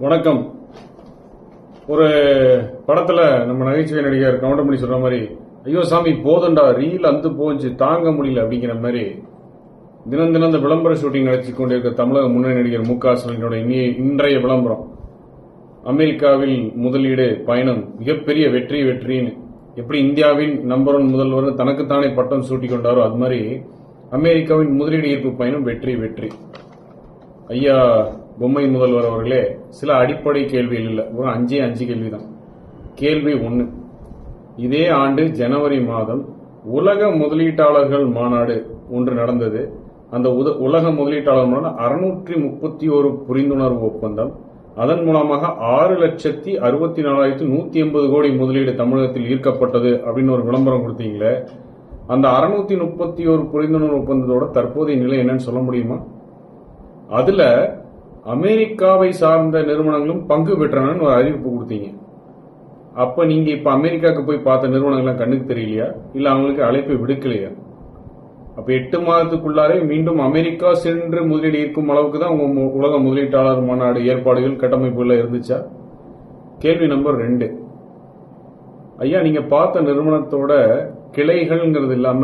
வணக்கம். ஒரு படத்துல நம்ம நகைச்சுவை நடிகர் கவுண்டமணி சொல்ற மாதிரி, ஐயோ சாமி போதண்டா, ரீல் அந்து போச்சு, தாங்க முடியல அப்படிங்கிற மாதிரி தினம் தினம் இந்த விளம்பர ஷூட்டிங் நடத்தி கொண்டிருக்க தமிழக முன்னணி நடிகர் மு.க.ஸ்டாலினோட இன்றைய விளம்பரம். அமெரிக்காவில் முதலீடு பயணம் மிகப்பெரிய வெற்றின்னு எப்படி இந்தியாவின் நம்பர் 1 முதல்வர் தனக்குத்தானே பட்டம் சூட்டிக் கொண்டாரோ அது மாதிரி அமெரிக்காவின் முதலீடு ஈர்ப்பு பயணம் வெற்றி. ஐயா பொம்மை முதல்வர் அவர்களே, சில அடிப்படை கேள்விகள் இல்லை, ஒரு 5 கேள்விதான். கேள்வி 1, இதே ஆண்டு ஜனவரி மாதம் உலக முதலீட்டாளர்கள் மாநாடு ஒன்று நடந்தது. அந்த உலக முதலீட்டாளர் மாநாடு 631 புரிந்துணர்வு ஒப்பந்தம், அதன் மூலமாக 6,64,180 கோடி முதலீடு தமிழகத்தில் ஈர்க்கப்பட்டது அப்படின்னு ஒரு விளம்பரம் கொடுத்தீங்களே, அந்த 631 புரிந்துணர்வு ஒப்பந்தத்தோட தற்போதைய நிலை என்னன்னு சொல்ல முடியுமா? அதுல அமெரிக்காவை சார்ந்த நிறுவனங்களும் பங்கு பெற்றனன்னு ஒரு அறிவிப்பு கொடுத்தீங்க. அப்ப நீங்க இப்ப அமெரிக்காவுக்கு போய் பார்த்த நிறுவனங்கள்லாம் கண்ணுக்கு தெரியலையா, இல்ல அவங்களுக்கு அழைப்பை விடுக்கலையா? அப்ப 8 மாதத்துக்குள்ளாரே மீண்டும் அமெரிக்கா சென்று முதலீடு ஈர்க்கும் அளவுக்கு தான் உங்க உலக முதலீட்டாளர் மாநாடு ஏற்பாடுகள் கட்டமைப்புகள் இருந்துச்சா? கேள்வி நம்பர் 2, ஐயா நீங்க பார்த்த நிறுவனத்தோட கிளைகள்ங்கிறது இல்லாம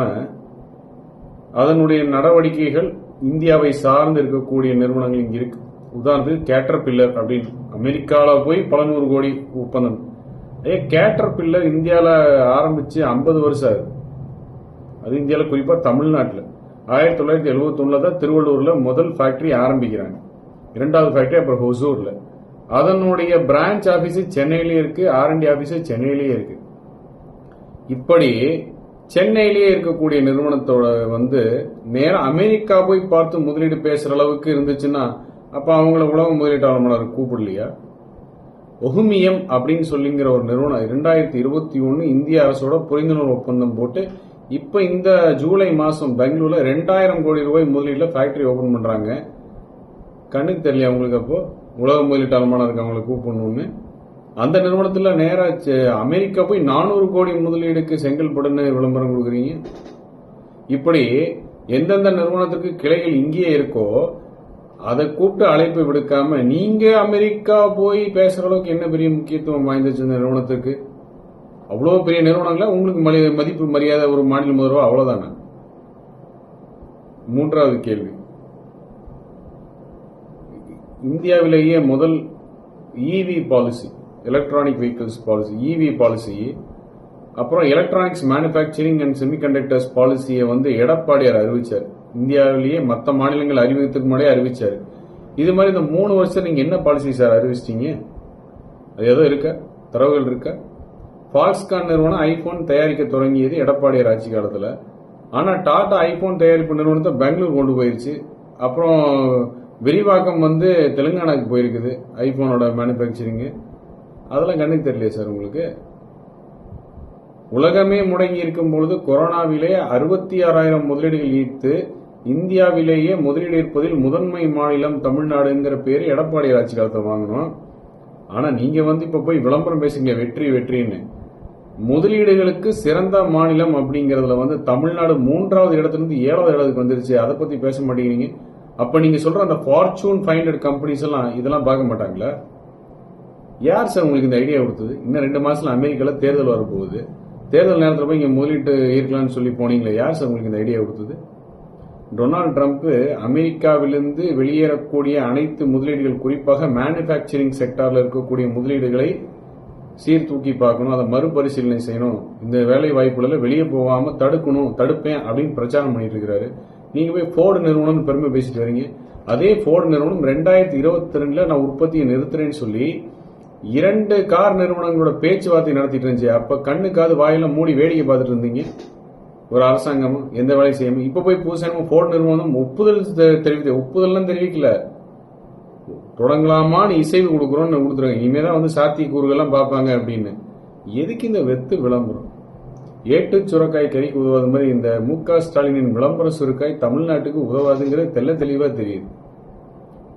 அதனுடைய நடவடிக்கைகள் இந்தியாவை சார்ந்து இருக்கக்கூடிய நிறுவனங்கள் இங்க இருக்கு. உதாரணத்துக்கு கேட்டர்பில்லர் அப்படின்னு அமெரிக்காவில் போய் பல 100 கோடி ஒப்பந்தம். கேட்டர்பில்லர் இந்தியாவில் ஆரம்பிச்சு 50 வருஷம் ஆகுது. அது இந்தியாவில் குறிப்பா தமிழ்நாட்டில் 1971 தான் திருவள்ளூர்ல முதல் ஃபேக்டரி ஆரம்பிக்கிறாங்க. 2வது ஃபேக்டரி அப்புறம் ஹொசூர்ல. அதனுடைய பிரான்ச் ஆபீஸ் சென்னையிலேயே இருக்கு, R&D ஆபீஸ் சென்னையிலேயே இருக்கு. இப்படி சென்னையிலேயே இருக்கக்கூடிய நிறுவனத்தோட நேரம் அமெரிக்கா போய் பார்த்து முதலீடு பேசுற அளவுக்கு இருந்துச்சுன்னா அப்ப அவங்கள உலக முதலீட்டாளர் கூப்பிடலையா? ஒஹுமியம் அப்படின்னு சொல்லிங்கிற ஒரு நிறுவனம் 2021 இந்திய அரசோட புரிந்துணர்வு ஒப்பந்தம் போட்டு இப்ப இந்த ஜூலை மாசம் பெங்களூர்ல 2000 கோடி ரூபாய் முதலீடுல ஃபேக்டரி ஓபன் பண்றாங்க. கண்ணுக்கு தெரியல அவங்களுக்கு. அப்போ உலக முதலீட்டாளர் அவங்களை கூப்பிடணும்னு அந்த நிறுவனத்துல நேரா அமெரிக்கா போய் 400 கோடி முதலீடுக்கு செங்கல்படுன்னு விளம்பரம் கொடுக்குறீங்க. இப்படி எந்தெந்த நிறுவனத்துக்கு கிளைகள் இங்கேயே இருக்கோ அதை கூப்பிட்டு அழைப்பு விடுக்காம நீங்க அமெரிக்கா போய் பேசுற அளவுக்கு என்ன பெரிய முக்கியத்துவம் வாய்ந்துச்சு இந்த நிறுவனத்துக்கு? அவ்வளவு பெரிய நிறுவனங்கள உங்களுக்கு மதிப்பு மரியாதை ஒரு மாநில முதல்வர் அவ்வளவுதானே? 3வது கேள்வி, இந்தியாவிலேயே முதல் இவி பாலிசி, எலக்ட்ரானிக் வெஹிக்கிள்ஸ் பாலிசி, இவி பாலிசி, அப்புறம் எலக்ட்ரானிக்ஸ் மேனுபேக்சரிங் அண்ட் செமிகண்டக்டர்ஸ் பாலிசியை எடப்பாடியார் அறிவிச்சார். இந்தியாவிலேயே மற்ற மாநிலங்கள் அறிவிக்கிறதுக்கு முன்னாடியே அறிவிச்சாரு. இது மாதிரி இந்த 3 வருஷம் நீங்க என்ன பாலிசி சார் அறிவிச்சிட்டீங்க? அது ஏதோ இருக்கா? தரவுகள் இருக்கா? ஃபாக்ஸ்கான் நிறுவனம் ஐபோன் தயாரிக்க தொடங்கியது எடப்பாடியார் ஆட்சி காலத்துல. ஆனா டாடா ஐபோன் தயாரிப்பு நிறுவனத்தை பெங்களூர் கொண்டு போயிருச்சு. அப்புறம் விரிவாக்கம் தெலுங்கானாக்கு போயிருக்குது ஐபோனோட மேனுபேக்சரிங். அதெல்லாம் கண்ணுக்கு தெரியலையே சார் உங்களுக்கு? உலகமே முடங்கி இருக்கும் பொழுது கொரோனாவிலே 66,000 முதலீடுகள் ஈர்த்து இந்தியாவிலேயே முதலீடு ஈர்ப்பதில் முதன்மை மாநிலம் தமிழ்நாடுங்கிற பேர் எடப்பாடி ஆட்சி காலத்தை வாங்கணும். ஆனா நீங்க இப்ப போய் விளம்பரம் பேசுங்க வெற்றின்னு. முதலீடுகளுக்கு சிறந்த மாநிலம் அப்படிங்கறதுல தமிழ்நாடு 3வது இடத்திலிருந்து 7வது இடத்துக்கு வந்துருச்சு. அதை பத்தி பேச மாட்டேங்கிறீங்க. அப்ப நீங்க சொல்ற அந்த ஃபார்ச்சூன் 500 கம்பெனிஸ் எல்லாம் இதெல்லாம் பார்க்க மாட்டாங்களா? யார் சார் உங்களுக்கு இந்த ஐடியா கொடுத்தது? இன்னும் 2 மாசத்துல அமெரிக்கால தேர்தல் வரப்போகுது. தேர்தல் நேரத்தில் போய் இங்க முதலீட்டு ஈர்க்கலாம்னு சொல்லி போனீங்களே, யார் சார் உங்களுக்கு இந்த ஐடியா கொடுத்தது? டொனால்டு டிரம்ப் அமெரிக்காவிலிருந்து வெளியேறக்கூடிய அனைத்து முதலீடுகள், குறிப்பாக மேனுபேக்சரிங் செக்டார்ல இருக்கக்கூடிய முதலீடுகளை சீர்தூக்கி பார்க்கணும், அதை மறுபரிசீலனை செய்யணும், இந்த வேலை வாய்ப்புகளை வெளியே போகாம தடுப்பேன் அப்படின்னு பிரச்சாரம் பண்ணிட்டு இருக்கிறாரு. நீங்க போய் போர்டு நிறுவனம் பெருமை பேசிட்டு வரீங்க. அதே போர்டு நிறுவனம் 2022 நான் உற்பத்தியை நிறுத்துறேன்னு சொல்லி 2 கார் நிறுவனங்களோட பேச்சுவார்த்தை நடத்திட்டு இருந்துச்சு. அப்ப கண்ணுக்காது வாயெல்லாம் மூடி வேடிக்கை பார்த்துட்டு இருந்தீங்க. ஒரு அரசாங்கமும் எந்த வேலையும் செய்யாம இப்ப போய் புதுசாக போர்டு நிறுவனம் ஒப்புதல்லாம் தெரிவிக்கல, தொடங்கலாமான்னு இசைவு கொடுக்குறோம்னு கொடுத்துருங்க. இனிமேதான் சாத்திய கூறுகள்லாம் பார்ப்பாங்க அப்படின்னு. எதுக்கு இந்த வெத்து விளம்பரம்? ஏட்டு சுரக்காய் கறிக்கு உதவாத மாதிரி இந்த மு.க.ஸ்டாலினின் விளம்பர சுரக்காய் தமிழ்நாட்டுக்கு உதவாதுங்கிறது தெளிவா தெரியுது.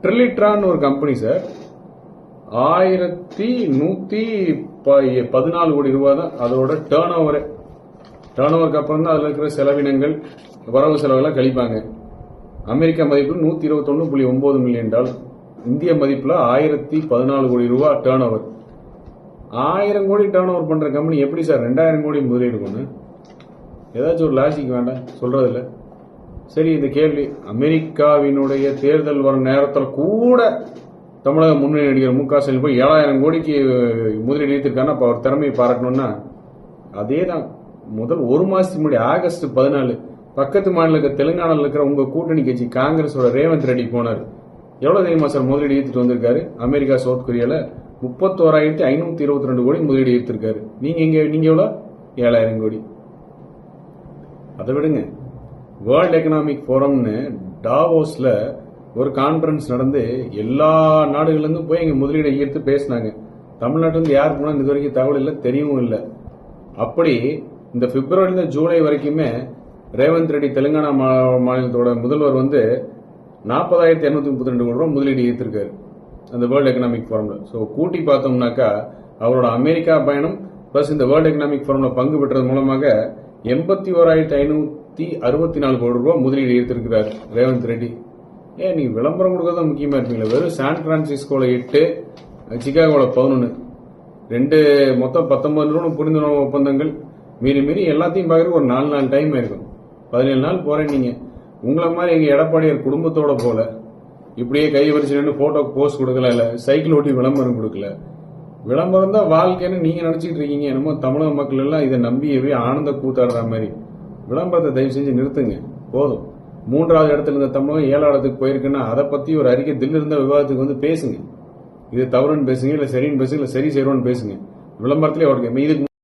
ட்ரிலிட்ரான்னு ஒரு கம்பெனி சார், 1114 கோடி ரூபாய் தான் அதோட டேர்ன் ஓவருக்கு அப்புறம் தான் அதுல இருக்கிற செலவினங்கள் வரவு செலவெல்லாம் கழிப்பாங்க. அமெரிக்கா மதிப்பு $121.9 மில்லியன். இந்திய மதிப்புல 1014 கோடி ரூபாய் டேர்ன் ஓவர். 1000 கோடி டேர்ன் ஓவர் பண்ற கம்பெனி எப்படி சார் 2000 கோடி முதலீடு பண்ணு? ஏதாச்சும் ஒரு லாஜிக் வேண்டாம் சொல்றதில்ல. சரி, இந்த கேள்வி, அமெரிக்காவினுடைய தேர்தல் வர நேரத்தில் கூட தமிழக முன்னணி நடிகர் மு க ஸ்டாலின் போய் 7000 கோடிக்கு முதலீடு ஈர்த்திருக்காருன்னா அப்ப அவர் திறமையை பாராட்டணும்னா அதே தான். முதல் ஒரு மாசத்துக்கு முன்னாடி ஆகஸ்ட் 14 பக்கத்து மாநில தெலுங்கானாவில் இருக்கிற உங்க கூட்டணி கட்சி காங்கிரஸோட ரேவந்த் ரெட்டி போனார். எவ்வளவு தெரியுமா சார் முதலீடு ஈர்த்துட்டு வந்திருக்காரு? அமெரிக்கா சவுத் கொரியால 31,522 கோடி முதலீடு ஈர்த்திருக்காரு. நீங்க எவ்வளவு? 7000 கோடி. அதை விடுங்க, வேர்ல்ட் எக்கனாமிக் ஃபோரம்னு டாவோஸ்ல ஒரு கான்பரன்ஸ் நடந்து எல்லா நாடுகள்லேருந்து போய் இங்க முதலீடை ஈர்த்து பேசினாங்க. தமிழ்நாட்டிலிருந்து யார் போனா இது வரைக்கும் தகவல் இல்லை, தெரியவும் இல்லை. அப்படி இந்த பிப்ரவரியில ஜூலை வரைக்குமே ரேவந்த் ரெட்டி தெலுங்கானா மாநிலத்தோட முதல்வர் 40,232 கோடி ரூபாய் முதலீடு ஈர்த்திருக்காரு அந்த வேர்ல்டு எக்கனாமிக் ஃபோரம்ல. ஸோ கூட்டி பார்த்தோம்னாக்கா அவரோட அமெரிக்கா பயணம் பிளஸ் இந்த வேர்ல்டு எக்கனாமிக் ஃபோரம்ல பங்கு பெற்றது மூலமாக 81,564 கோடி ரூபாய் முதலீடு ஈர்த்திருக்கிறார் ரேவந்த் ரெட்டி. நீ விளம்பரம் கொடுக்கறது முக்கியமா இருப்பீங்களா? வெறும் சான் பிரான்சிஸ்கோல 8, சிகாகோல 11, மொத்தம் 19 நிறுவனம் புரிந்துணர்வு ஒப்பந்தங்கள் மீறி எல்லாத்தையும் பார்க்கறதுக்கு ஒரு 4 நாள் டைம் ஆயிருக்கும். 17 நாள் போறேன். நீங்க உங்களை மாதிரி எங்க எடப்பாடியார் குடும்பத்தோட போல இப்படியே கை வரிசை போட்டோ போஸ்ட் கொடுக்கல, இல்ல சைக்கிள் ஓட்டி விளம்பரம் கொடுக்கல. விளம்பரம் தான் வாழ்க்கைன்னு நீங்க நினைச்சிட்டு இருக்கீங்க. என்னமோ தமிழக மக்கள் எல்லாம் இதை நம்பி ஆனந்த கூத்தாடுற மாதிரி. விளம்பரத்தை தயவு செஞ்சு நிறுத்துங்க, போதும். 3வது இடத்துல இருந்த தமிழகம் 7வது இடத்துக்கு போயிருக்குன்னா அதை பத்தி ஒரு அறிக்கை தில்லு இருந்த விவாதத்துக்கு பேசுங்க. இது தவறுன்னு பேசுங்க, இல்ல சரின்னு பேசுங்க, இல்ல சரி செய்யறோன்னு பேசுங்க. விளம்பரத்திலே இதுக்கு